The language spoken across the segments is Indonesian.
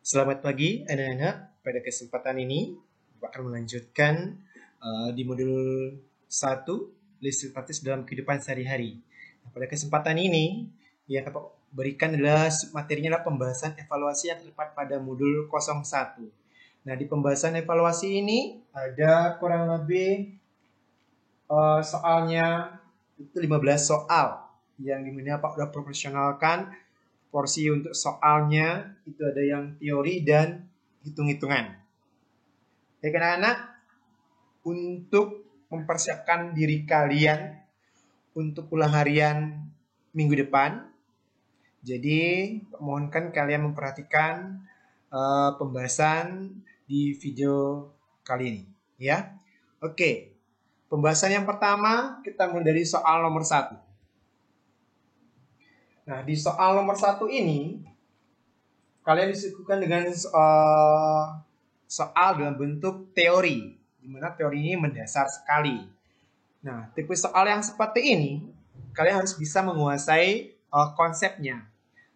Selamat pagi anak-anak. Pada kesempatan ini, Bapak akan melanjutkan di modul 1, listrik praktis dalam kehidupan sehari-hari. Nah, pada kesempatan ini, yang Bapak berikan adalah materinya adalah pembahasan evaluasi yang terdapat pada modul 01. Nah, di pembahasan evaluasi ini ada kurang lebih soalnya itu 15 soal yang dimana Pak sudah profesionalkan. Porsi untuk soalnya itu ada yang teori dan hitung-hitungan. Baik anak-anak, untuk mempersiapkan diri kalian untuk ulang harian minggu depan, jadi mohonkan kalian memperhatikan pembahasan di video kali ini, ya. Oke, pembahasan yang pertama kita mulai dari soal nomor 1. Nah, di soal nomor 1 ini, kalian disuguhkan dengan soal dalam bentuk teori, di mana teori ini mendasar sekali. Nah, tipe soal yang seperti ini, kalian harus bisa menguasai konsepnya.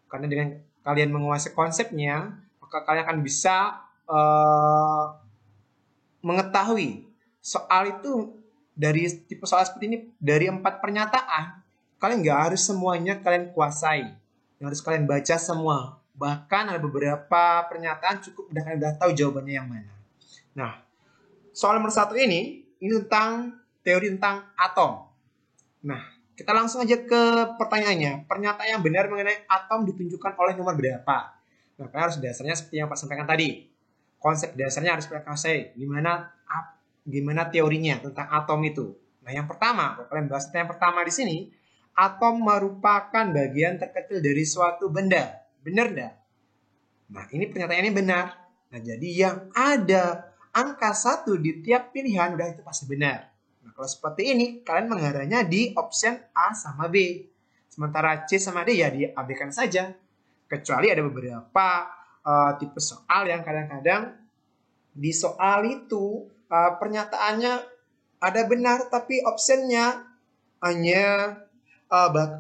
Karena dengan kalian menguasai konsepnya, maka kalian akan bisa mengetahui soal itu dari tipe soal seperti ini, dari 4 pernyataan, kalian nggak harus semuanya kalian kuasai. Yang harus kalian baca semua. Bahkan ada beberapa pernyataan cukup kalian udah tahu jawabannya yang mana. Nah, soal nomor 1 ini tentang teori tentang atom. Nah, kita langsung aja ke pertanyaannya. Pernyataan yang benar mengenai atom ditunjukkan oleh nomor berapa? Nah, kalian harus dasarnya seperti yang Pak sampaikan tadi. Konsep dasarnya harus kalian kuasai. Gimana teorinya tentang atom itu. Nah, yang pertama, kalau kalian bahas yang pertama di sini, atom merupakan bagian terkecil dari suatu benda. Benar enggak? Nah, ini pernyataannya ini benar. Nah, jadi yang ada angka 1 di tiap pilihan udah itu pasti benar. Nah, kalau seperti ini, kalian mengarahnya di option A sama B. Sementara C sama D ya diabaikan saja. Kecuali ada beberapa tipe soal yang kadang-kadang di soal itu pernyataannya ada benar tapi optionnya hanya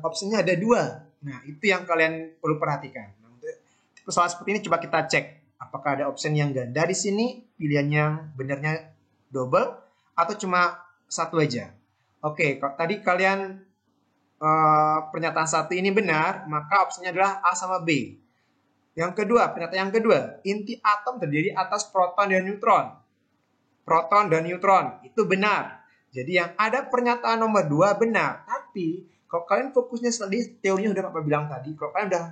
optionnya ada 2. Nah, itu yang kalian perlu perhatikan. Nah, untuk tipe soal seperti ini coba kita cek apakah ada option yang ganda di sini, pilihan yang benarnya double atau cuma 1 aja. Oke, kalau tadi kalian pernyataan 1 ini benar, maka opsinya adalah A sama B. Yang kedua, pernyataan yang kedua, inti atom terdiri atas proton dan neutron. Proton dan neutron, itu benar. Jadi yang ada pernyataan nomor 2 benar. Tapi kalau kalian fokusnya tadi teorinya udah Bapak bilang tadi, kalau kalian udah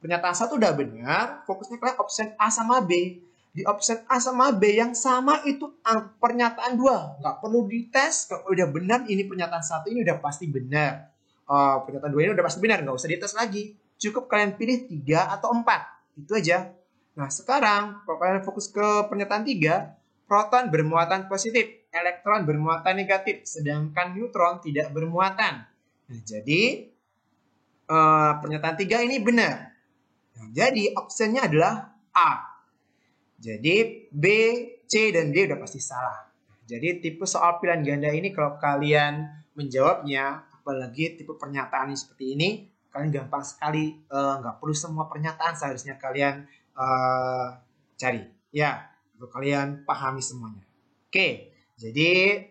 pernyataan 1 udah benar, fokusnya kalian option A sama B. Di option A sama B yang sama itu pernyataan 2. Nggak perlu dites, kalau udah benar ini pernyataan 1 ini udah pasti benar. Pernyataan 2 ini udah pasti benar, nggak usah dites lagi. Cukup kalian pilih 3 atau 4. Itu aja. Nah, sekarang kalau kalian fokus ke pernyataan 3, proton bermuatan positif, elektron bermuatan negatif, sedangkan neutron tidak bermuatan. Nah, jadi pernyataan 3 ini benar. Nah, jadi opsinya adalah A. Jadi B, C, dan D udah pasti salah. Nah, jadi tipe soal pilihan ganda ini kalau kalian menjawabnya, apalagi tipe pernyataan seperti ini, kalian gampang sekali, nggak perlu semua pernyataan seharusnya kalian cari. Ya, kalau kalian pahami semuanya. Oke, jadi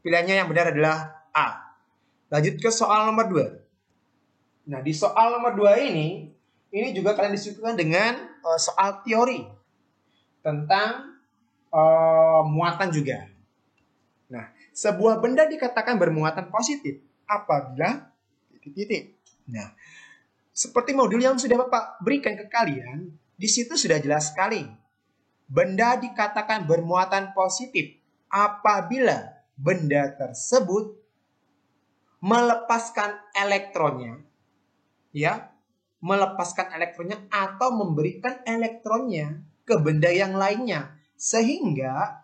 pilihannya yang benar adalah A. Lanjut ke soal nomor 2. Nah, di soal nomor 2 ini juga kalian disuguhkan dengan soal teori tentang muatan juga. Nah, sebuah benda dikatakan bermuatan positif apabila titik-titik. Nah, seperti modul yang sudah Bapak berikan ke kalian, di situ sudah jelas sekali. Benda dikatakan bermuatan positif apabila benda tersebut melepaskan elektronnya, ya, melepaskan elektronnya atau memberikan elektronnya ke benda yang lainnya, sehingga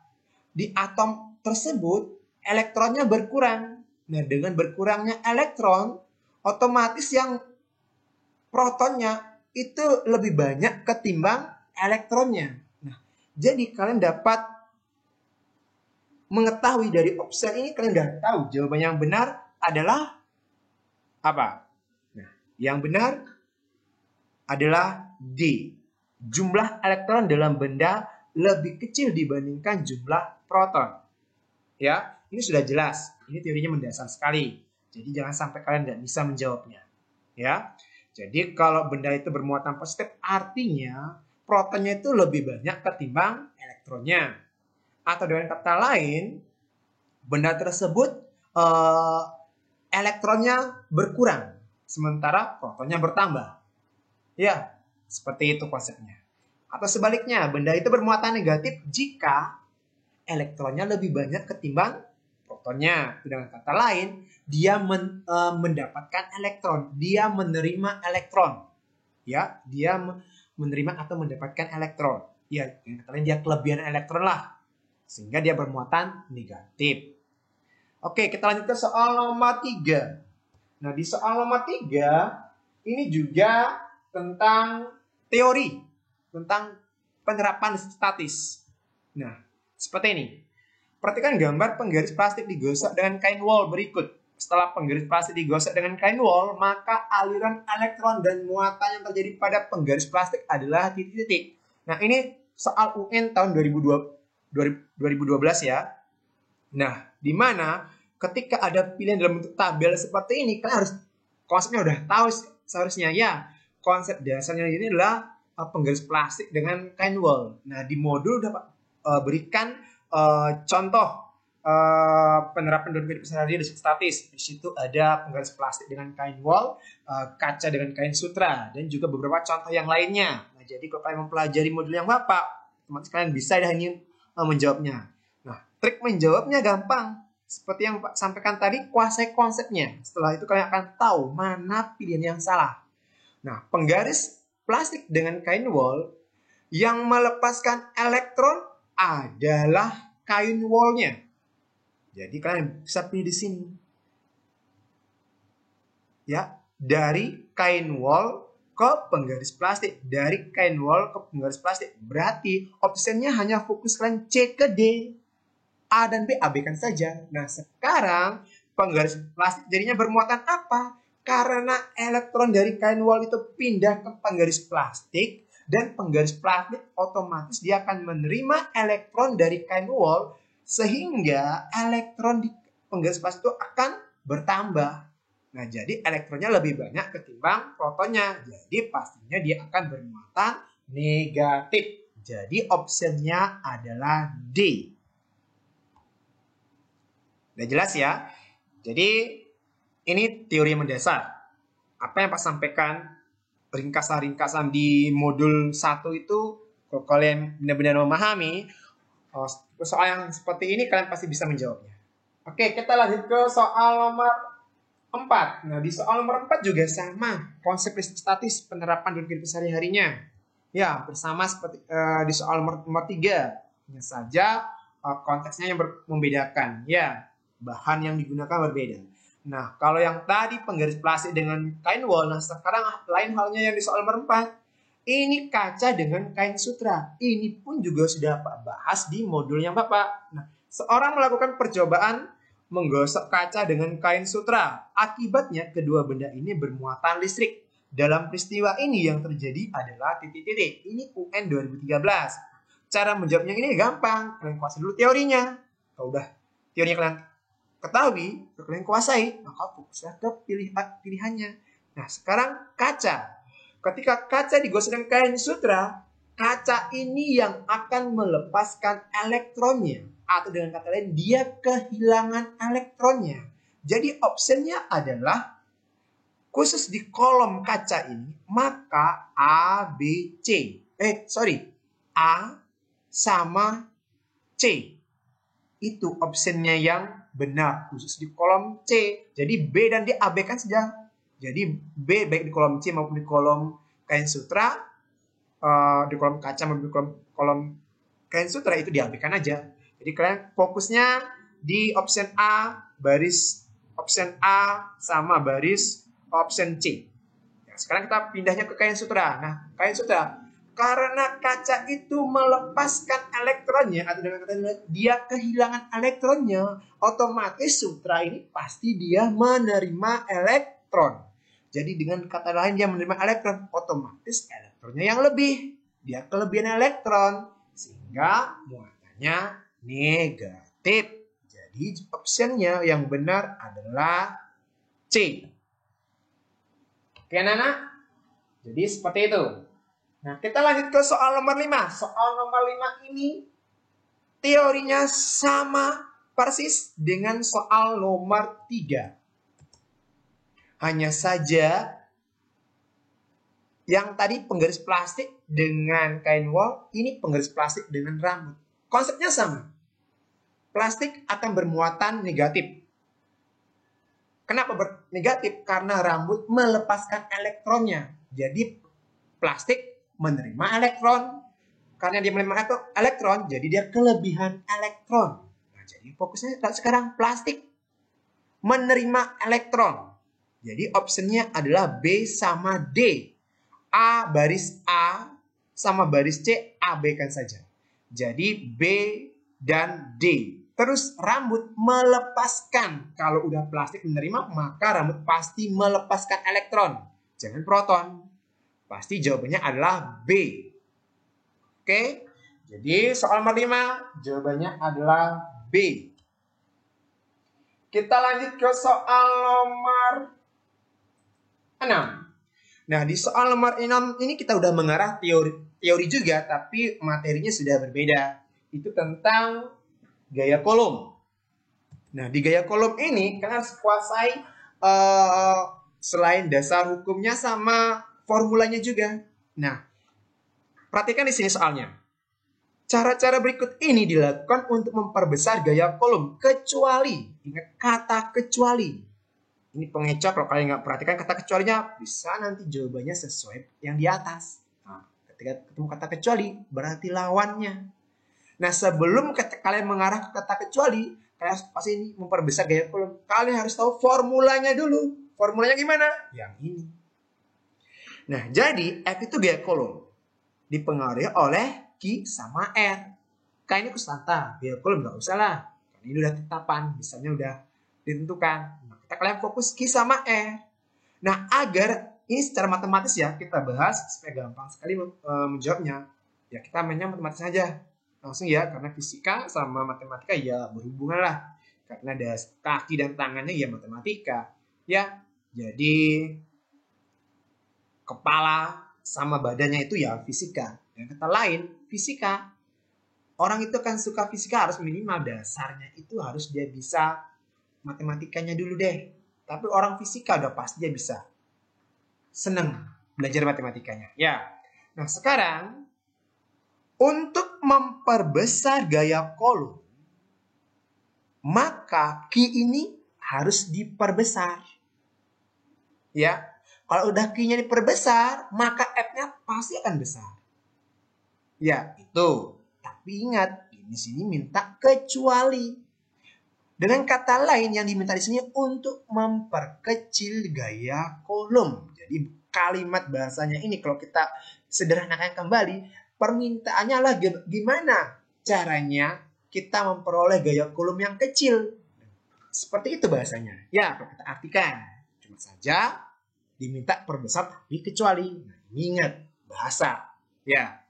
di atom tersebut elektronnya berkurang. Nah, dengan berkurangnya elektron, otomatis yang protonnya itu lebih banyak ketimbang elektronnya. Nah, jadi kalian dapat mengetahui dari opsi ini, kalian udah tahu jawaban yang benar adalah apa? Nah, yang benar adalah D. jumlah elektron dalam benda lebih kecil dibandingkan jumlah proton. Ya, ini sudah jelas. Ini teorinya mendasar sekali. Jadi jangan sampai kalian nggak bisa menjawabnya. Ya, jadi kalau benda itu bermuatan positif, artinya protonnya itu lebih banyak ketimbang elektronnya. Atau dengan kata lain, benda tersebut elektronnya berkurang, sementara protonnya bertambah. Ya, seperti itu konsepnya. Atau sebaliknya, benda itu bermuatan negatif jika elektronnya lebih banyak ketimbang protonnya. Dengan kata lain, dia mendapatkan elektron, dia menerima elektron. Ya, dia menerima atau mendapatkan elektron. Ya, dengan kata lain dia kelebihan elektron lah. Sehingga dia bermuatan negatif. Oke, kita lanjut ke soal nomor 3. Nah, di soal nomor 3, ini juga tentang teori, tentang penerapan statis. Nah, seperti ini. Perhatikan gambar penggaris plastik digosok dengan kain wol berikut. Setelah penggaris plastik digosok dengan kain wol, maka aliran elektron dan muatan yang terjadi pada penggaris plastik adalah titik-titik. Nah, ini soal UN tahun 2012 ya. Nah, di mana ketika ada pilihan dalam bentuk tabel seperti ini, kalian harus konsepnya udah tahu seharusnya ya. Konsep dasarnya ini adalah penggaris plastik dengan kain wol. Nah, di modul dapat berikan contoh penerapan dalam kehidupan sehari-hari di statis. Di situ ada penggaris plastik dengan kain wol, kaca dengan kain sutra, dan juga beberapa contoh yang lainnya. Nah, jadi kalau kalian mempelajari modul yang Bapak, otomatis kalian bisa dah ini menjawabnya. Nah, trik menjawabnya gampang. Seperti yang Pak sampaikan tadi, kuasai konsepnya. Setelah itu kalian akan tahu mana pilihan yang salah. Nah, penggaris plastik dengan kain wol yang melepaskan elektron adalah kain wolnya. Jadi kalian bisa pilih di sini. Ya, dari kain wol ke penggaris plastik. Dari kain wol ke penggaris plastik. Berarti opsinya hanya fokus kalian C ke D. A dan B abaikan saja. Nah, sekarang penggaris plastik jadinya bermuatan apa? Karena elektron dari kain wol itu pindah ke penggaris plastik, dan penggaris plastik otomatis dia akan menerima elektron dari kain wol, sehingga elektron di penggaris plastik itu akan bertambah. Nah, jadi elektronnya lebih banyak ketimbang protonnya. Jadi pastinya dia akan bermuatan negatif. Jadi opsinya adalah D. Udah jelas ya? Jadi ini teori mendasar. Apa yang Pak sampaikan ringkasan-ringkasan di modul 1 itu, kalau kalian benar-benar memahami soal yang seperti ini, kalian pasti bisa menjawabnya. Oke, kita lanjut ke soal nomor 4. Nah, di soal nomor 4 juga sama konsep statis penerapan dalam kehidupan sehari-harinya. Ya, bersama seperti di soal nomor 3. Hanya saja konteksnya yang membedakan. Ya, bahan yang digunakan berbeda. Nah, kalau yang tadi penggaris plastik dengan kain wol, nah sekarang lain halnya yang di soal nomor 4. Ini kaca dengan kain sutra. Ini pun juga sudah Pak bahas di modul yang Bapak. Nah, seorang melakukan percobaan menggosok kaca dengan kain sutra. Akibatnya kedua benda ini bermuatan listrik. Dalam peristiwa ini yang terjadi adalah titik-titik. Ini UN 2013. Cara menjawabnya ini gampang. Kalian kuasai dulu teorinya. Kalau udah teorinya kalian ketahui, kalian kuasai, maka fokuslah ke pilihannya. Nah, sekarang kaca. Ketika kaca digosok dengan kain sutra, kaca ini yang akan melepaskan elektronnya. Atau dengan kata lain, dia kehilangan elektronnya. Jadi opsinya adalah, khusus di kolom kaca ini, maka A, B, C. A sama C. Itu opsinya yang benar, khusus di kolom C. Jadi B dan D abaikan saja. Jadi B baik di kolom C maupun di kolom kain sutra, di kolom kaca maupun di kolom kain sutra itu diabaikan aja. Jadi kalian fokusnya di option A, baris option A sama baris option C. Nah, sekarang kita pindahnya ke kain sutra. Nah, kain sutra, karena kaca itu melepaskan elektronnya, atau dengan kata lain dia kehilangan elektronnya, otomatis sutra ini pasti dia menerima elektron. Jadi dengan kata lain dia menerima elektron, otomatis elektronnya yang lebih dia kelebihan elektron. Sehingga muatannya negatif. Jadi optionnya yang benar adalah C. Oke anak-anak? Jadi seperti itu. Nah, kita lanjut ke soal nomor 5. Soal nomor 5 ini teorinya sama persis dengan soal nomor 3. Hanya saja yang tadi penggaris plastik dengan kain wol, ini penggaris plastik dengan rambut. Konsepnya sama. Plastik akan bermuatan negatif. Kenapa negatif? Karena rambut melepaskan elektronnya. Jadi plastik menerima elektron. Karena dia menerima elektron, jadi dia kelebihan elektron. Nah, jadi fokusnya sekarang plastik menerima elektron. Jadi optionnya adalah B sama D. A baris A sama baris C, abaikan saja. Jadi B dan D. Terus rambut melepaskan. Kalau udah plastik menerima, maka rambut pasti melepaskan elektron. Jangan proton. Pasti jawabannya adalah B. Oke. Jadi soal nomor 5, jawabannya adalah B. Kita lanjut ke soal nomor 6. Nah, di soal nomor 6 ini kita udah mengarah teori juga, tapi materinya sudah berbeda. Itu tentang gaya Coulomb. Nah, di gaya Coulomb ini kalian harus kuasai selain dasar hukumnya sama formulanya juga. Nah, perhatikan di sini soalnya. Cara-cara berikut ini dilakukan untuk memperbesar gaya Coulomb kecuali, ingat kata kecuali. Ini pengecoh, kalau kalian nggak perhatikan kata kecualinya, bisa nanti jawabannya sesuai yang di atas. Nah, ketika ketemu kata kecuali, berarti lawannya. Nah, sebelum kalian mengarah ke kata kecuali, kalian harus pasti ini memperbesar gaya Coulomb. Kalian harus tahu formulanya dulu. Formulanya gimana? Yang ini. Nah, jadi F itu gaya Coulomb. Dipengaruhi oleh Q sama R. K ini konstanta. Gaya Coulomb nggak usah lah. Karena ini udah tetapan. Misalnya udah ditentukan. Nah, kita kalian fokus Q sama R. Nah, agar ini secara matematis ya, kita bahas supaya gampang sekali menjawabnya. Ya, kita mainnya matematis saja. Langsung ya, karena fisika sama matematika ya berhubungan lah. Karena ada kaki dan tangannya ya matematika. Ya, jadi kepala sama badannya itu ya fisika. Dan kata lain, fisika. Orang itu kan suka fisika harus minimal dasarnya itu harus dia bisa matematikanya dulu deh. Tapi orang fisika udah pasti dia bisa. Seneng belajar matematikanya. Ya. Nah, sekarang untuk memperbesar gaya Coulomb, maka Q ini harus diperbesar. Ya. Kalau udah Q-nya diperbesar, maka F-nya pasti akan besar. Ya, itu. Tapi ingat, di sini minta kecuali. Dengan kata lain yang diminta di sini untuk memperkecil gaya Coulomb. Jadi kalimat bahasanya ini kalau kita sederhanakan kembali, permintaannya adalah gimana caranya kita memperoleh gaya Coulomb yang kecil. Seperti itu bahasanya. Ya, kalau kita artikan. Cuma saja diminta perbesar tapi kecuali. Nah, ingat bahasa. Ya.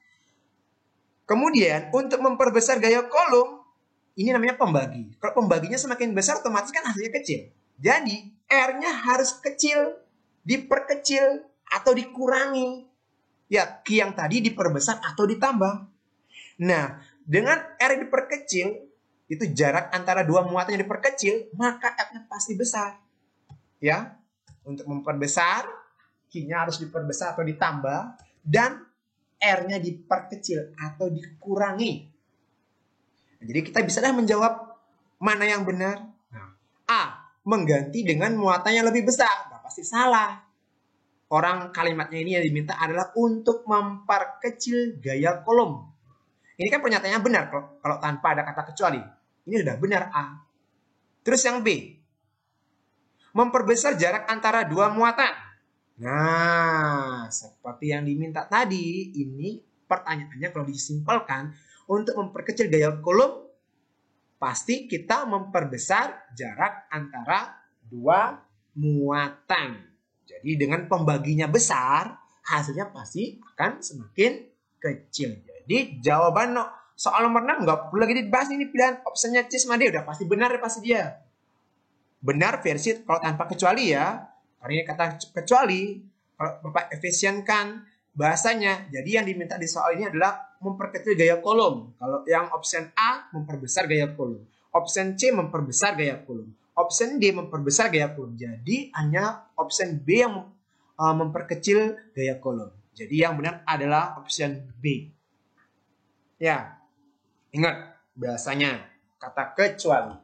Kemudian untuk memperbesar gaya Coulomb, ini namanya pembagi. Kalau pembaginya semakin besar otomatis kan hasilnya kecil. Jadi R-nya harus kecil, diperkecil atau dikurangi. Ya, Q yang tadi diperbesar atau ditambah. Nah, dengan R diperkecil, itu jarak antara dua muatan yang diperkecil, maka F-nya pasti besar. Ya. Untuk memperbesar, Q-nya harus diperbesar atau ditambah, dan R-nya diperkecil atau dikurangi. Nah, jadi kita bisa menjawab mana yang benar. Nah, A, mengganti dengan muatan yang lebih besar. Nah, pasti salah. Orang kalimatnya ini yang diminta adalah untuk memperkecil gaya Coulomb. Ini kan pernyataannya benar kalau tanpa ada kata kecuali. Ini sudah benar A. Terus yang B, memperbesar jarak antara dua muatan. Nah, seperti yang diminta tadi, ini pertanyaannya kalau disimpulkan, untuk memperkecil gaya Coulomb, pasti kita memperbesar jarak antara dua muatan. Jadi dengan pembaginya besar, hasilnya pasti akan semakin kecil. Jadi jawaban soal nomor 6 nggak perlu lagi dibahas, ini pilihan opsinya C sama D udah pasti benar, pasti dia. Benar versi kalau tanpa kecuali ya. Karena ini kata kecuali, kalau Bapak efisienkan bahasanya. Jadi yang diminta di soal ini adalah memperkecil gaya kolom. Kalau yang opsi A memperbesar gaya kolom. Opsi C memperbesar gaya kolom. Opsi D memperbesar gaya kolom. Jadi hanya opsi B yang memperkecil gaya kolom. Jadi yang benar adalah opsi B. Ya, ingat bahasanya kata kecuali.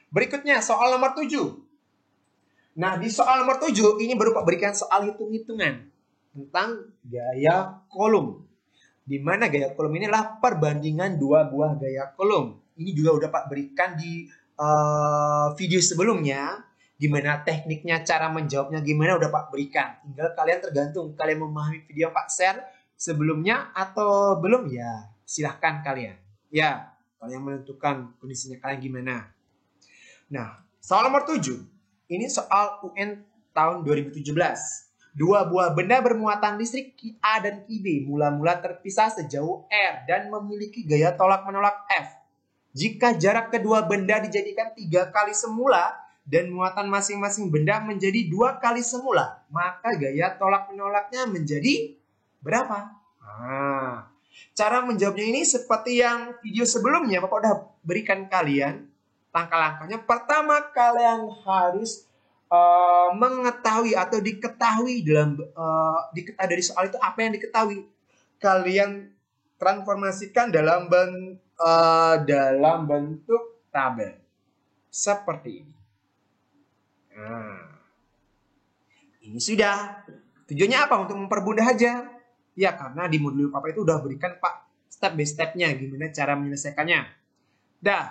Berikutnya soal nomor 7. Nah, di soal nomor 7 ini berupa berikan soal hitung-hitungan tentang gaya kolom. Di mana gaya kolom ini adalah perbandingan dua buah gaya kolom. Ini juga udah Pak berikan di video sebelumnya. Gimana tekniknya, cara menjawabnya gimana udah Pak berikan. Tinggal kalian tergantung kalian memahami video yang Pak share sebelumnya atau belum ya. Silahkan kalian. Ya, kalian menentukan kondisinya kalian gimana. Nah, soal nomor 7. Ini soal UN tahun 2017. Dua buah benda bermuatan listrik Ki-A dan Ki-B mula-mula terpisah sejauh R dan memiliki gaya tolak-menolak F. Jika jarak kedua benda dijadikan 3 kali semula dan muatan masing-masing benda menjadi 2 kali semula, maka gaya tolak-menolaknya menjadi berapa? Nah, cara menjawabnya ini seperti yang video sebelumnya Bapak udah berikan kalian. Langkah-langkahnya, pertama kalian harus mengetahui atau diketahui diketahui dari soal itu apa yang diketahui. Kalian transformasikan dalam bentuk tabel seperti ini. Nah, ini sudah. Tujuannya apa? Untuk mempermudah aja. Ya, karena di modul Papa itu udah berikan Pak step by stepnya gimana cara menyelesaikannya. Nah,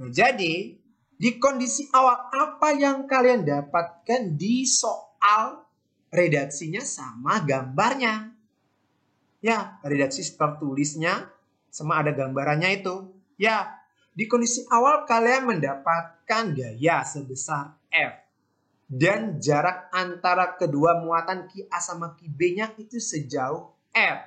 jadi di kondisi awal apa yang kalian dapatkan di soal redaksinya sama gambarnya? Ya, redaksi tertulisnya sama ada gambarannya itu. Ya, di kondisi awal kalian mendapatkan gaya sebesar F. Dan jarak antara kedua muatan Ki-A sama Ki-B-nya itu sejauh R.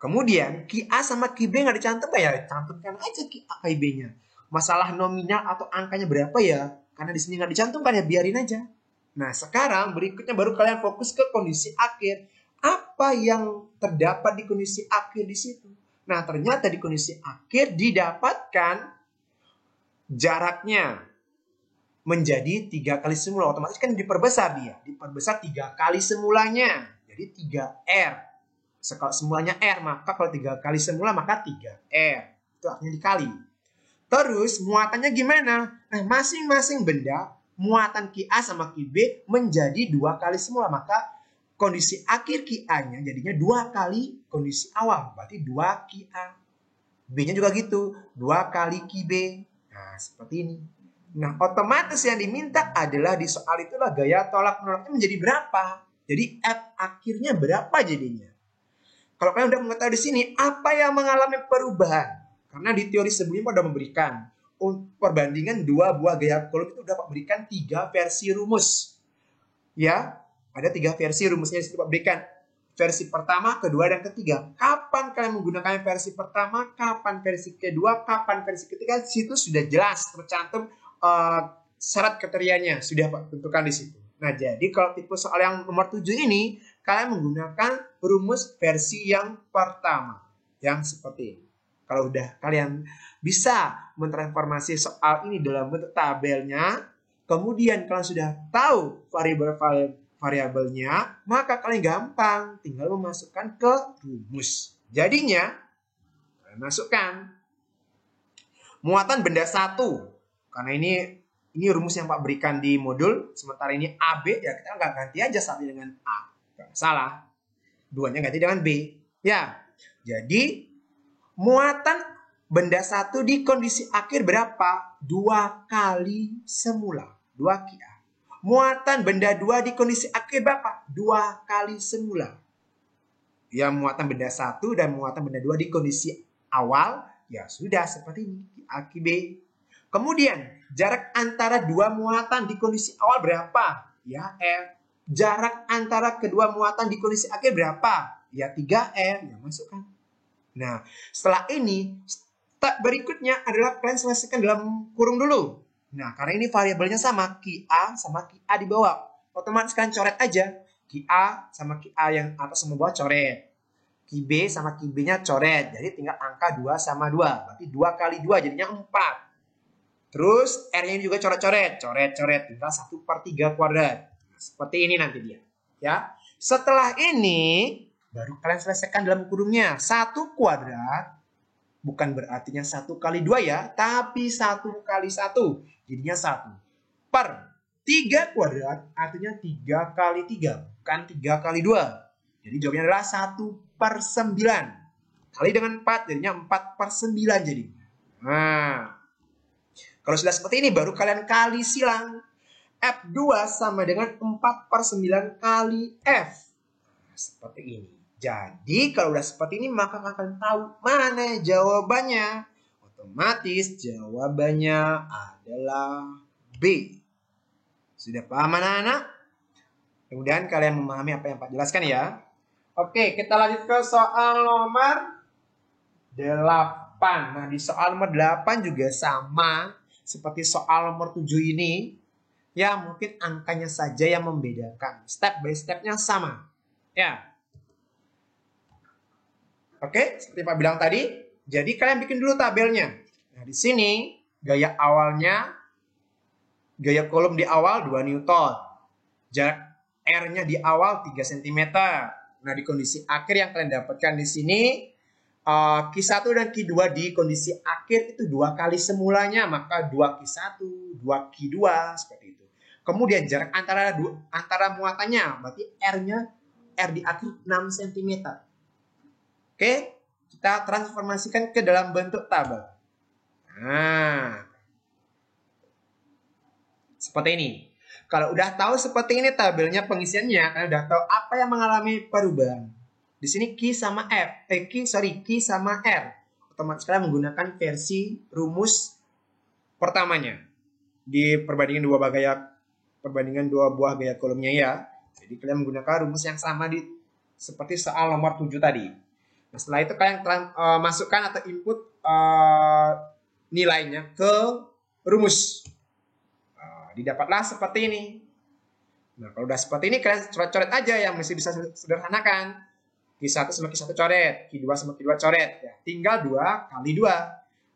Kemudian Ki-A sama Ki-B nggak dicantum ya? Cantumkan aja Ki-A Ki-B-nya. Masalah nominal atau angkanya berapa ya? Karena di sini nggak dicantumkan ya, biarin aja. Nah, sekarang berikutnya baru kalian fokus ke kondisi akhir. Apa yang terdapat di kondisi akhir di situ? Nah, ternyata di kondisi akhir didapatkan jaraknya menjadi 3 kali semula. Otomatis kan diperbesar dia. Diperbesar 3 kali semulanya. Jadi 3R. Kalau semulanya R, maka kalau 3 kali semula maka 3R. Itu artinya dikali. Terus muatannya gimana? Nah, masing-masing benda muatan Ki-A sama Ki-B menjadi 2 kali semula. Maka kondisi akhir Ki-A-nya jadinya 2 kali kondisi awal. Berarti 2 Ki-A. B-nya juga gitu. 2 kali Ki-B. Nah, seperti ini. Nah, otomatis yang diminta adalah di soal itulah gaya tolak menolaknya menjadi berapa. Jadi F akhirnya berapa jadinya. Kalau kalian udah mengetahui di sini apa yang mengalami perubahan. Karena di teori sebelumnya sudah memberikan perbandingan dua buah gaya kolom itu dapat berikan 3 versi rumus. Ya, ada 3 versi rumusnya yang dapat berikan. Versi pertama, kedua, dan ketiga. Kapan kalian menggunakan versi pertama, kapan versi kedua, kapan versi ketiga, di situ sudah jelas tercantum syarat kriterianya sudah Pak tentukan di situ. Nah, jadi kalau tipe soal yang nomor 7 ini kalian menggunakan rumus versi yang pertama yang seperti ini. Kalau udah kalian bisa mentransformasi soal ini dalam bentuk tabelnya, kemudian kalian sudah tahu variabelnya, maka kalian gampang tinggal memasukkan ke rumus. Jadinya kalian masukkan muatan benda 1. Karena ini rumus yang Pak berikan di modul. Sementara ini AB, ya kita nggak ganti aja satu dengan A. Nggak salah. Duanya ganti dengan B. Ya, jadi muatan benda 1 di kondisi akhir berapa? 2 kali semula. 2 Ki-A. Muatan benda 2 di kondisi akhir berapa? 2 kali semula. Ya, muatan benda 1 dan muatan benda 2 di kondisi awal, ya sudah seperti ini. Ki-A, Ki-B. Kemudian, jarak antara dua muatan di kondisi awal berapa? Ya, F. Jarak antara kedua muatan di kondisi akhir berapa? Ya 3R, ya masukkan. Nah, setelah ini, step berikutnya adalah kalian selesaikan dalam kurung dulu. Nah, karena ini variabelnya sama, QA sama QA di bawah. Otomatis kalian coret aja. QA sama QA yang atas sama bawah coret. QB sama QB-nya coret. Jadi tinggal angka 2 sama 2. Berarti 2 kali 2 jadinya 4. Terus R-nya juga coret-coret. Coret-coret. Tinggal 1/3 kuadrat. Nah, seperti ini nanti dia. Ya. Setelah ini, baru kalian selesaikan dalam kurungnya. 1 kuadrat. Bukan berartinya 1 kali 2 ya. Tapi 1 kali 1. Jadinya 1. Per 3 kuadrat. Artinya 3 kali 3. Bukan 3 kali 2. Jadi jawabnya adalah 1/9. Kali dengan 4 jadinya 4/9 jadi. Nah, kalau sudah seperti ini baru kalian kali silang. F2 sama dengan 4/9 kali F. Nah, seperti ini. Jadi kalau sudah seperti ini maka kalian tahu mana jawabannya. Otomatis jawabannya adalah B. Sudah paham anak-anak? Mudah-mudahan kalian memahami apa yang Pak jelaskan ya. Oke, kita lanjut ke soal nomor 8. Nah, di soal nomor 8 juga sama seperti soal nomor 7 ini. Ya, mungkin angkanya saja yang membedakan. Step by step-nya sama. Ya. Oke, seperti Pak bilang tadi. Jadi kalian bikin dulu tabelnya. Nah, di sini gaya awalnya, gaya kolom di awal 2 Newton. Jarak R-nya di awal 3 cm. Nah, di kondisi akhir yang kalian dapatkan di sini, Q1 dan Q2 di kondisi akhir itu 2 kali semulanya, maka 2Q1, 2Q2, seperti itu. Kemudian jarak antara muatannya, berarti R di akhir 6 cm. Oke, kita transformasikan ke dalam bentuk tabel. Nah, seperti ini. Kalau udah tahu seperti ini tabelnya pengisiannya, kalian udah tahu apa yang mengalami perubahan. Di sini Q sama R. Otomatis kalian menggunakan versi rumus pertamanya. Di perbandingan dua buah gaya kolomnya ya. Jadi kalian menggunakan rumus yang sama seperti soal nomor 7 tadi. Nah, setelah itu kalian masukkan atau input nilainya ke rumus. Didapatlah seperti ini. Nah, kalau udah seperti ini kalian coret-coret aja yang masih bisa sederhanakan. Q1 sama Q1 coret, Q2 sama Q2 coret. Ya, tinggal 2 kali 2.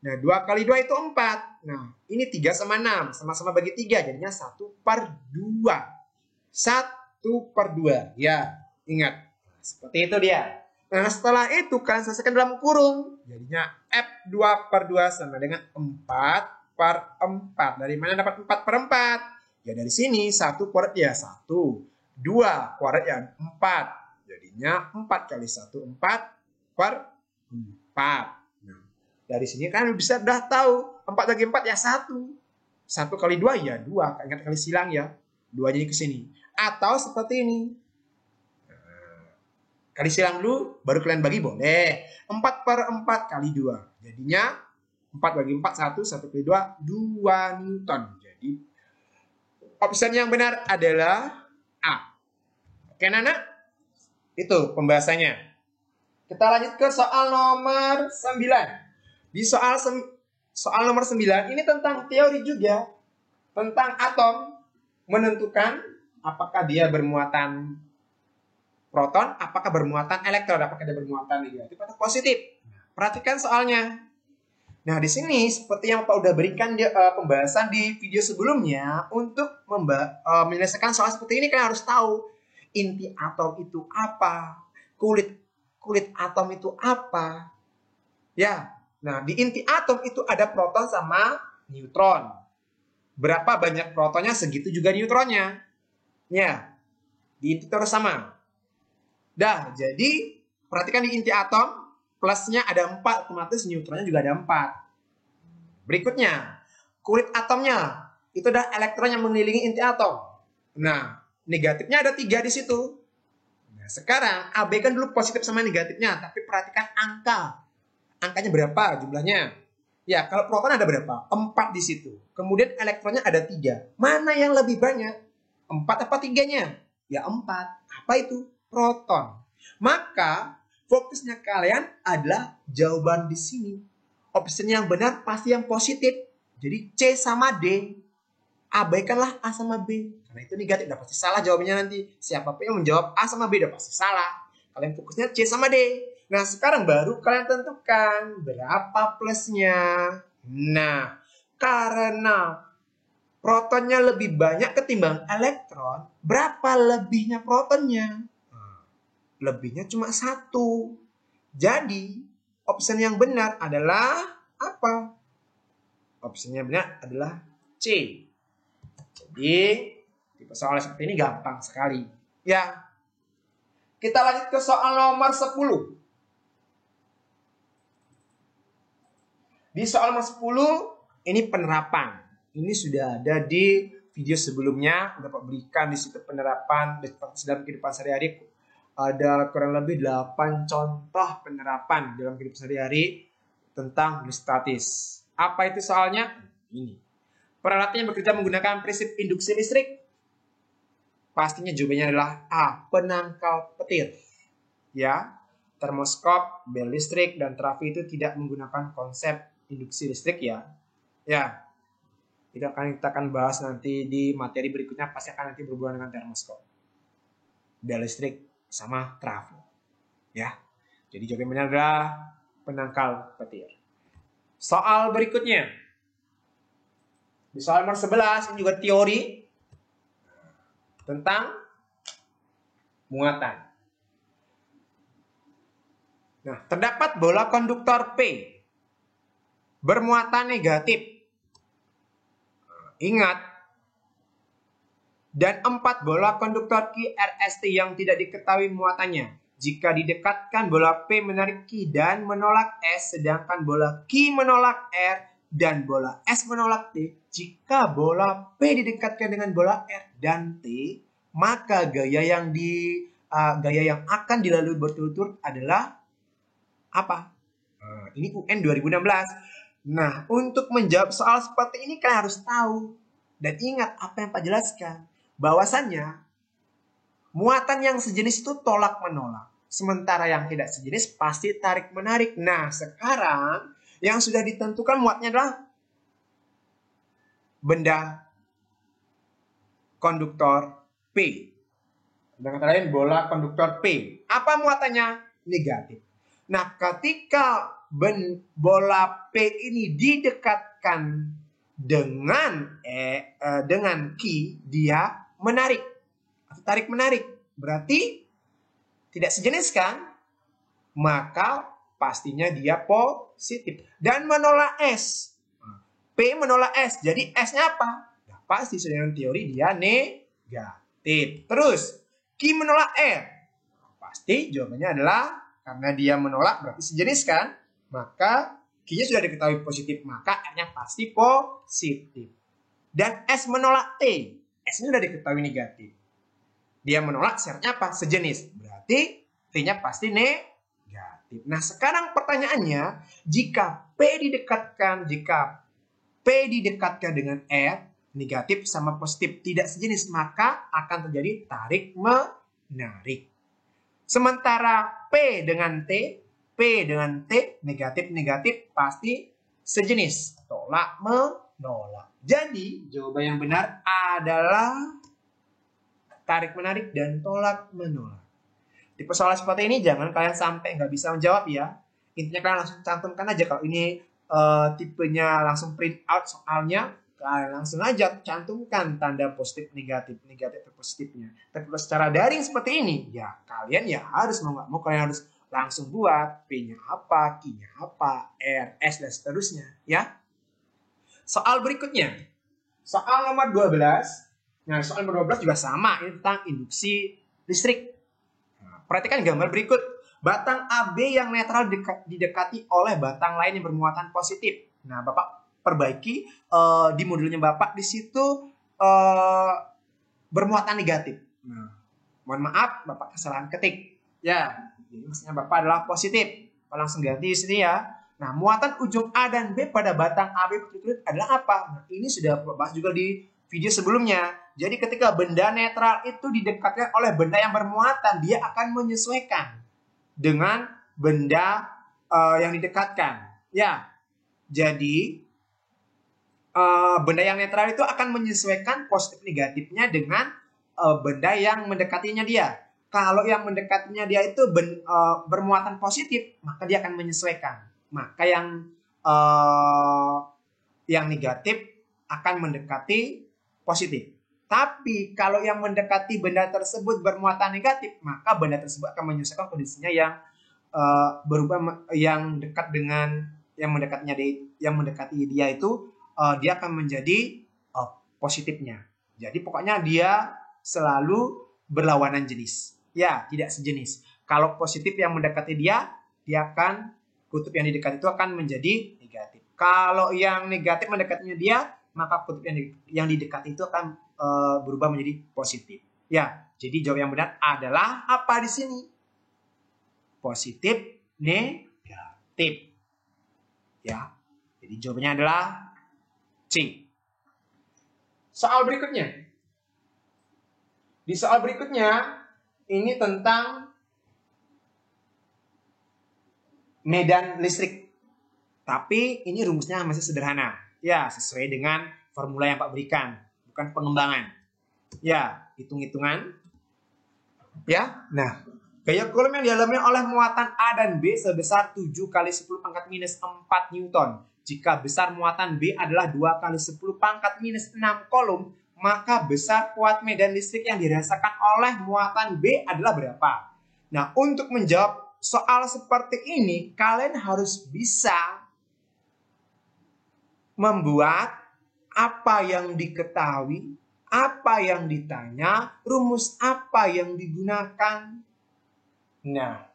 Nah, 2 kali 2 itu 4. Nah, ini 3 sama 6. Sama-sama bagi 3. Jadinya 1/2. 1/2. Ya, ingat. Seperti itu dia. Nah, setelah itu kalian selesaikan dalam kurung. Jadinya F2/2 sama dengan 4/4. Dari mana dapat 4/4? Ya dari sini 1 kuadrat ya 1. 2 kuadrat ya 4. Jadinya 4 kali 1 4/4. Nah, dari sini kan bisa udah tahu 4 bagi 4 ya 1. 1 kali 2 ya 2. Ingat kali silang ya. 2 jadi ke sini. Atau seperti ini. Kali silang dulu baru kalian bagi boleh. 4/4 kali 2. Jadinya 4 bagi 4, 1 kali 2, 2 Newton. Jadi, opsi yang benar adalah A. Oke, Nana? Itu pembahasannya. Kita lanjut ke soal nomor 9. Di soal nomor 9, ini tentang teori juga. Tentang atom. Menentukan apakah dia bermuatan proton, apakah bermuatan elektron, apakah dia bermuatan negatif atau positif. Perhatikan soalnya. Nah, di sini seperti yang Pak udah berikan pembahasan di video sebelumnya, untuk menyelesaikan soal seperti ini kalian harus tahu inti atom itu apa, kulit atom itu apa. Ya. Nah, di inti atom itu ada proton sama neutron. Berapa banyak protonnya, segitu juga neutronnya. Ya. Di inti terus sama. Dah, jadi perhatikan di inti atom, plusnya ada 4, otomatis neutronnya juga ada 4. Berikutnya, kulit atomnya, itu adalah elektron yang mengelilingi inti atom. Nah, negatifnya ada 3 di situ. Nah, sekarang abaikan dulu positif sama negatifnya, tapi perhatikan angka. Angkanya berapa jumlahnya? Ya, kalau proton ada berapa? 4 di situ. Kemudian elektronnya ada 3. Mana yang lebih banyak? 4 apa 3-nya? Ya 4. Apa itu? Proton. Maka fokusnya kalian adalah jawaban di sini. Opsi yang benar pasti yang positif. Jadi C sama D. Abaikanlah A sama B. Karena itu negatif, udah pasti salah jawabannya nanti. Siapapun yang menjawab A sama B udah pasti salah. Kalian fokusnya C sama D. Nah, sekarang baru kalian tentukan berapa plusnya. Nah, karena protonnya lebih banyak ketimbang elektron, berapa lebihnya protonnya? Lebihnya cuma 1. Jadi, opsi yang benar adalah apa? Opsi yang benar adalah C. Jadi, tipe soal seperti ini gampang sekali. Ya. Kita lanjut ke soal nomor 10. Di soal nomor 10, ini penerapan. Ini sudah ada di video sebelumnya. Dapat berikan di situ penerapan dalam kehidupan sehari-hari. Ada kurang lebih 8 contoh penerapan dalam kehidupan sehari-hari tentang statis. Apa itu soalnya? Ini. Peralatan yang bekerja menggunakan prinsip induksi listrik. Pastinya jawabannya adalah A. Penangkal petir. Ya, termoskop, bel listrik, dan terapi itu tidak menggunakan konsep induksi listrik ya. Ya, itu kita akan bahas nanti di materi berikutnya. Pasti akan nanti berhubungan dengan termoskop, bel listrik, sama trafo. Ya, jadi jawabannya adalah penangkal petir. Soal berikutnya. Di soal nomor 11 ini juga teori tentang muatan. Nah, terdapat bola konduktor P bermuatan negatif. Ingat, dan 4 bola konduktor Q RST yang tidak diketahui muatannya. Jika didekatkan, bola P menarik Q dan menolak S, sedangkan bola Q menolak R dan bola S menolak T. Jika bola P didekatkan dengan bola R dan T, maka gaya yang akan dilalui berturut-turut adalah apa? Ini UN 2016. Nah, untuk menjawab soal seperti ini kalian harus tahu dan ingat apa yang Pak jelaskan. Bahwasannya muatan yang sejenis itu tolak menolak. Sementara yang tidak sejenis pasti tarik menarik. Nah, sekarang yang sudah ditentukan muatnya adalah benda konduktor P. Dengan kata lain bola konduktor P. Apa muatannya? Negatif. Nah, ketika bola P ini didekatkan dengan Q, dia menarik atau tarik menarik. Berarti tidak sejenis kan? Maka pastinya dia positif dan menolak S. P menolak S. Jadi S-nya apa? Nah, pasti dengan teori dia negatif. Terus Q menolak R. Pasti jawabannya adalah karena dia menolak berarti sejenis kan? Maka Q-nya sudah diketahui positif, maka R-nya pasti positif. Dan S menolak T. S-nya sudah diketahui negatif. Dia menolak syaratnya apa? Sejenis. Berarti T-nya pasti negatif. Nah, sekarang pertanyaannya, jika P didekatkan dengan R, negatif sama positif tidak sejenis, maka akan terjadi tarik menarik. Sementara P dengan T negatif pasti sejenis, tolak menolak. Jadi jawaban yang benar adalah tarik menarik dan tolak menolak. Tipe soal seperti ini jangan kalian sampai nggak bisa menjawab ya. Intinya kalian langsung cantumkan aja. Kalau ini tipenya langsung print out soalnya, kalian langsung aja cantumkan tanda positif negatif positifnya. Tapi kalau secara daring seperti ini, ya kalian ya harus mau nggak mau kalian harus langsung buat P-nya apa, Q-nya apa, R, S dan seterusnya ya. Soal berikutnya, soal nomor 12. Nah, soal nomor 12 juga sama, ini tentang induksi listrik. Nah, perhatikan gambar berikut. Batang AB yang netral didekati oleh batang lain yang bermuatan positif. Nah, Bapak perbaiki di modulnya Bapak di situ bermuatan negatif. Nah, mohon maaf, Bapak kesalahan ketik. Ya, jadi maksudnya Bapak adalah positif. Langsung ganti di sini ya. Nah, muatan ujung A dan B pada batang AB berturut-turut adalah apa? Nah, ini sudah Bapak bahas juga di video sebelumnya. Jadi ketika benda netral itu didekatkan oleh benda yang bermuatan, dia akan menyesuaikan dengan benda yang didekatkan. Ya, jadi benda yang netral itu akan menyesuaikan positif negatifnya dengan benda yang mendekatinya dia. Kalau yang mendekatinya dia itu bermuatan positif, maka dia akan menyesuaikan. Maka yang negatif akan mendekati positif. Tapi kalau yang mendekati benda tersebut bermuatan negatif, maka benda tersebut akan menyesuaikan kondisinya yang berubah, yang dekat dengan yang mendekati dia itu dia akan menjadi positifnya. Jadi pokoknya dia selalu berlawanan jenis. Ya, tidak sejenis. Kalau positif yang mendekati dia akan kutub yang didekati itu akan menjadi negatif. Kalau yang negatif mendekatinya dia, maka kutub yang didekati itu akan berubah menjadi positif. Ya, jadi jawab yang benar adalah apa di sini? Positif, negatif. Ya, jadi jawabannya adalah C. Soal berikutnya. Di soal berikutnya, ini tentang medan listrik. Tapi ini rumusnya masih sederhana. Ya, sesuai dengan formula yang Pak berikan. Bukan pengembangan. Ya, hitung-hitungan. Ya, nah. Gaya Coulomb yang dialami oleh muatan A dan B sebesar 7 kali 10 pangkat minus 4 Newton. Jika besar muatan B adalah 2 kali 10 pangkat minus 6 Coulomb, maka besar kuat medan listrik yang dirasakan oleh muatan B adalah berapa? Nah, untuk menjawab soal seperti ini, kalian harus bisa membuat apa yang diketahui, apa yang ditanya, rumus apa yang digunakan. Nah,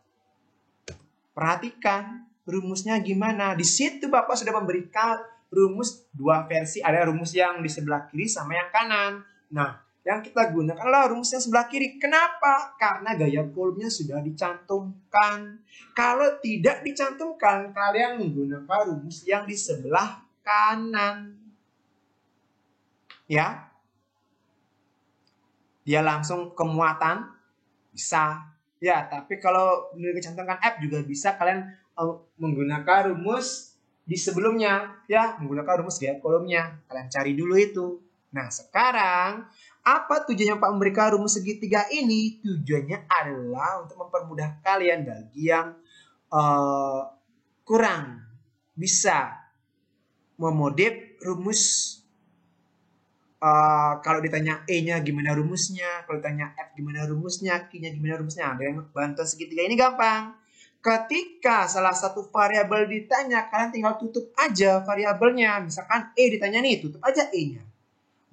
perhatikan rumusnya gimana. Di situ Bapak sudah memberikan rumus dua versi. Ada rumus yang di sebelah kiri sama yang kanan. Nah, yang kita gunakan adalah rumus yang sebelah kiri. Kenapa? Karena gaya Coulombnya sudah dicantumkan. Kalau tidak dicantumkan, kalian menggunakan rumus yang di sebelah kanan. Ya. Dia langsung ke muatan, bisa. Ya, tapi kalau dicantumkan F juga bisa kalian menggunakan rumus di sebelumnya. Ya, menggunakan rumus gaya Coulombnya. Kalian cari dulu itu. Nah, sekarang apa tujuannya Pak memberikan rumus segitiga ini? Tujuannya adalah untuk mempermudah kalian bagi yang kurang bisa memodif rumus. Kalau ditanya E-nya gimana rumusnya, kalau ditanya F gimana rumusnya, Q-nya gimana rumusnya. Dengan bantuan segitiga ini gampang. Ketika salah satu variabel ditanya, kalian tinggal tutup aja variabelnya. Misalkan E ditanya nih, tutup aja E-nya.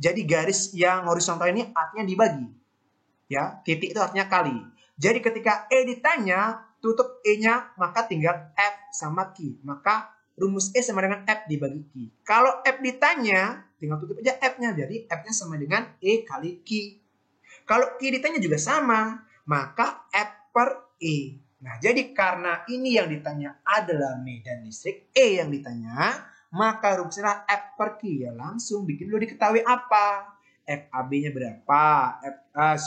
Jadi garis yang horizontal ini artinya dibagi. Ya, titik itu artinya kali. Jadi ketika E ditanya, tutup E-nya, maka tinggal F sama Q. Maka rumus E sama dengan F dibagi Q. Kalau F ditanya, tinggal tutup aja F-nya. Jadi F-nya sama dengan E kali Q. Kalau Q ditanya juga sama, maka F per E. Nah, jadi karena ini yang ditanya adalah medan listrik, E yang ditanya, maka rumusnya F per Q. Ya, langsung bikin dulu diketahui apa. FAB-nya berapa?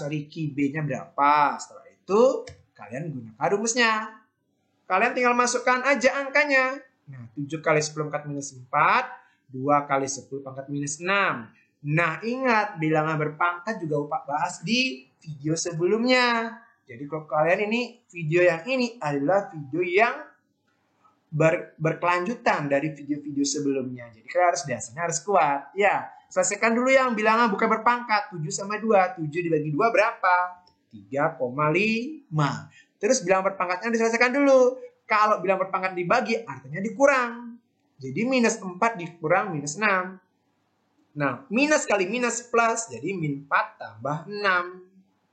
QB-nya berapa? Setelah itu, kalian gunakan rumusnya. Kalian tinggal masukkan aja angkanya. Nah, 7 kali 10 pangkat minus 4, 2 kali 10 pangkat minus 6. Nah, ingat, bilangan berpangkat juga Bapak bahas di video sebelumnya. Jadi kalau kalian ini, video yang ini adalah video yang berkelanjutan dari video-video sebelumnya. Jadi kalian harus dasarnya harus kuat. Ya, selesaikan dulu yang bilangan bukan berpangkat. 7 sama 2. 7 dibagi 2 berapa? 3,5. Terus bilangan berpangkatnya diselesaikan dulu. Kalau bilang berpangkat dibagi, artinya dikurang. Jadi minus 4 dikurang minus 6. Nah, minus kali minus plus, jadi min 4 tambah 6.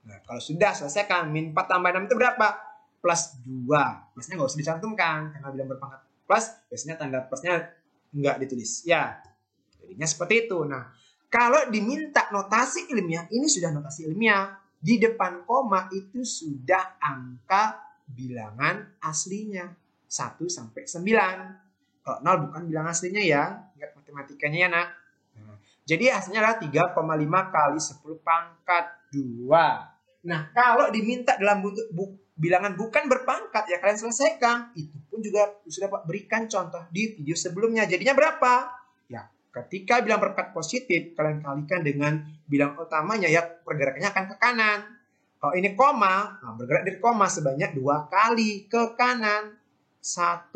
Nah, kalau sudah selesaikan, min 4 tambah 6 itu berapa? Plus 2. Plusnya nggak usah dicantumkan, karena bilang berpangkat plus, biasanya tanda plusnya nggak ditulis. Ya, jadinya seperti itu. Nah, kalau diminta notasi ilmiah, ini sudah notasi ilmiah. Di depan koma itu sudah angka bilangan aslinya 1 sampai 9. Kalau 0 bukan bilangan aslinya ya. Ingat matematikanya ya, Nak. Nah, Jadi hasilnya adalah 3,5 kali 10 pangkat 2. Nah, kalau diminta dalam bentuk bilangan bukan berpangkat, ya kalian selesaikan. Itu pun juga sudah Pak berikan contoh di video sebelumnya. Jadinya berapa? Ya, ketika bilang berpangkat positif, kalian kalikan dengan bilang utamanya, ya pergerakannya akan ke kanan. Kalau ini koma, nah bergerak dari koma sebanyak 2 kali ke kanan. 1.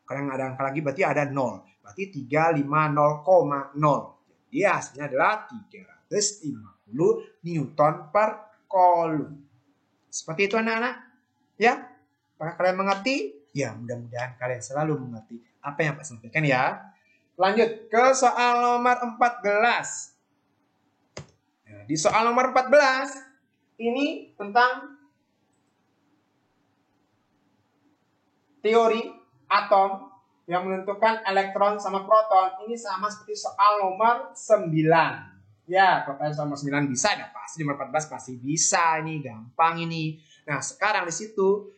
Kalian ada angka lagi, berarti ada 0. Berarti 350,0. Jadi hasilnya adalah 350 Newton per Coulomb. Seperti itu anak-anak. Ya, apakah kalian mengerti? Ya, mudah-mudahan kalian selalu mengerti apa yang Pak sampaikan ya. Lanjut ke soal nomor 14. Nah, di soal nomor 14, ini tentang teori atom yang menentukan elektron sama proton. Ini sama seperti soal nomor 9. Ya, kalau kalian soal nomor 9 bisa, ya pasti nomor 14 pasti bisa. Ini gampang ini. Nah, sekarang di situ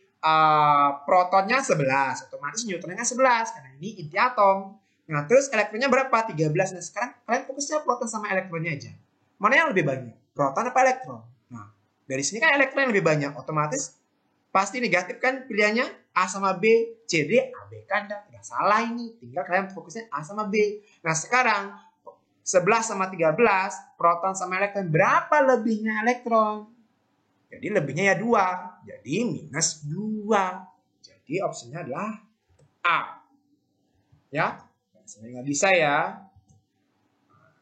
protonnya 11, otomatis neutronnya 11 karena ini inti atom. Nah, terus elektronnya berapa? 13. Nah, sekarang kalian fokusnya proton sama elektronnya aja. Mana yang lebih banyak? Proton apa elektron? Nah, dari sini kan elektron yang lebih banyak, otomatis pasti negatif kan pilihannya A sama B. Jadi AB kan tidak salah ini. Tinggal kalian fokusnya A sama B. Nah, sekarang 11 sama 13, proton sama elektron, berapa lebihnya elektron? Jadi lebihnya ya 2. Jadi minus 2. Jadi opsinya adalah A. Ya, saya nggak bisa ya.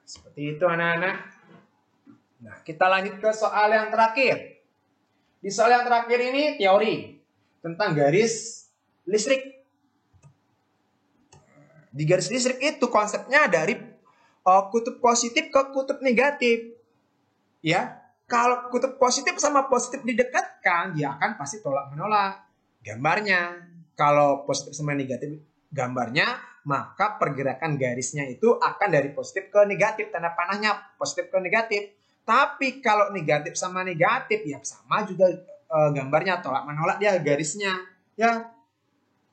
Seperti itu anak-anak. Nah, kita lanjut ke soal yang terakhir. Di soal yang terakhir ini teori tentang garis listrik. Di garis listrik itu konsepnya dari kutub positif ke kutub negatif. Ya, kalau kutub positif sama positif didekatkan, dia akan pasti tolak-menolak gambarnya. Kalau positif sama negatif gambarnya, maka pergerakan garisnya itu akan dari positif ke negatif, tanda panahnya positif ke negatif. Tapi kalau negatif sama negatif, ya sama juga gambarnya, tolak-menolak dia garisnya. Ya.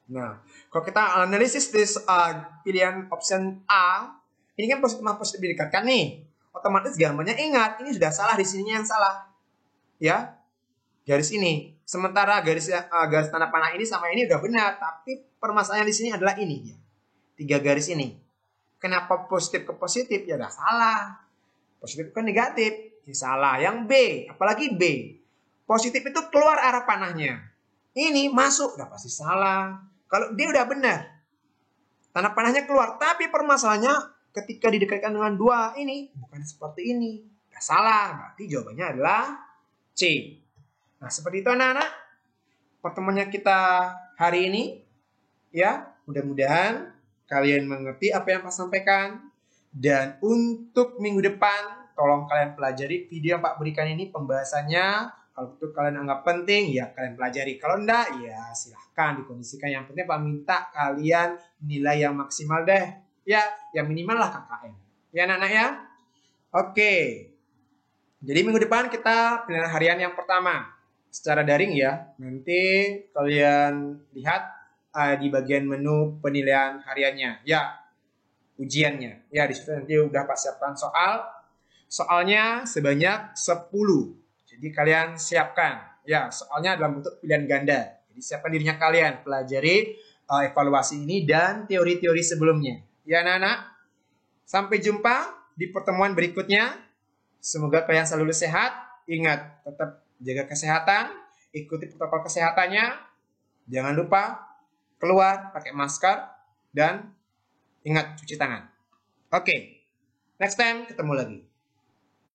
Nah, kalau kita analisis pilihan option A, ini kan positif sama positif didekatkan nih. Otomatis gambarnya ingat, ini sudah salah, di sininya yang salah. Ya. Garis ini. Sementara garis tanda panah ini sama ini udah benar, tapi permasalahan di sini adalah ini ya. 3 garis ini. Kenapa positif ke positif? Ya udah salah. Positif ke negatif, ya salah. Yang B, apalagi B. Positif itu keluar arah panahnya. Ini masuk, udah pasti salah. Kalau D udah benar. Tanda panahnya keluar, tapi permasalahannya ketika didekatkan dengan 2 ini bukan seperti ini. Udah salah, berarti jawabannya adalah C. Nah, seperti itu anak-anak pertemuannya kita hari ini. Ya, mudah-mudahan kalian mengerti apa yang Pak sampaikan. Dan untuk minggu depan, tolong kalian pelajari video yang Pak berikan ini pembahasannya. Kalau itu kalian anggap penting, ya kalian pelajari. Kalau enggak, ya silahkan dikondisikan. Yang penting Pak minta kalian nilai yang maksimal deh. Ya, yang minimal lah KKM. Ya anak-anak ya. Oke. Jadi minggu depan kita pilihan harian yang pertama. Secara daring ya. Nanti kalian lihat di bagian menu penilaian hariannya. Ya, ujiannya. Ya, di situ nanti udah Pak siapkan soal. Soalnya sebanyak 10. Jadi kalian siapkan. Ya, soalnya dalam bentuk pilihan ganda. Jadi siapkan dirinya kalian. Pelajari evaluasi ini dan teori-teori sebelumnya. Ya anak-anak, sampai jumpa di pertemuan berikutnya. Semoga kalian selalu sehat. Ingat, tetap jaga kesehatan. Ikuti protokol kesehatannya. Jangan lupa keluar pakai masker. Dan ingat cuci tangan. Oke, next time ketemu lagi.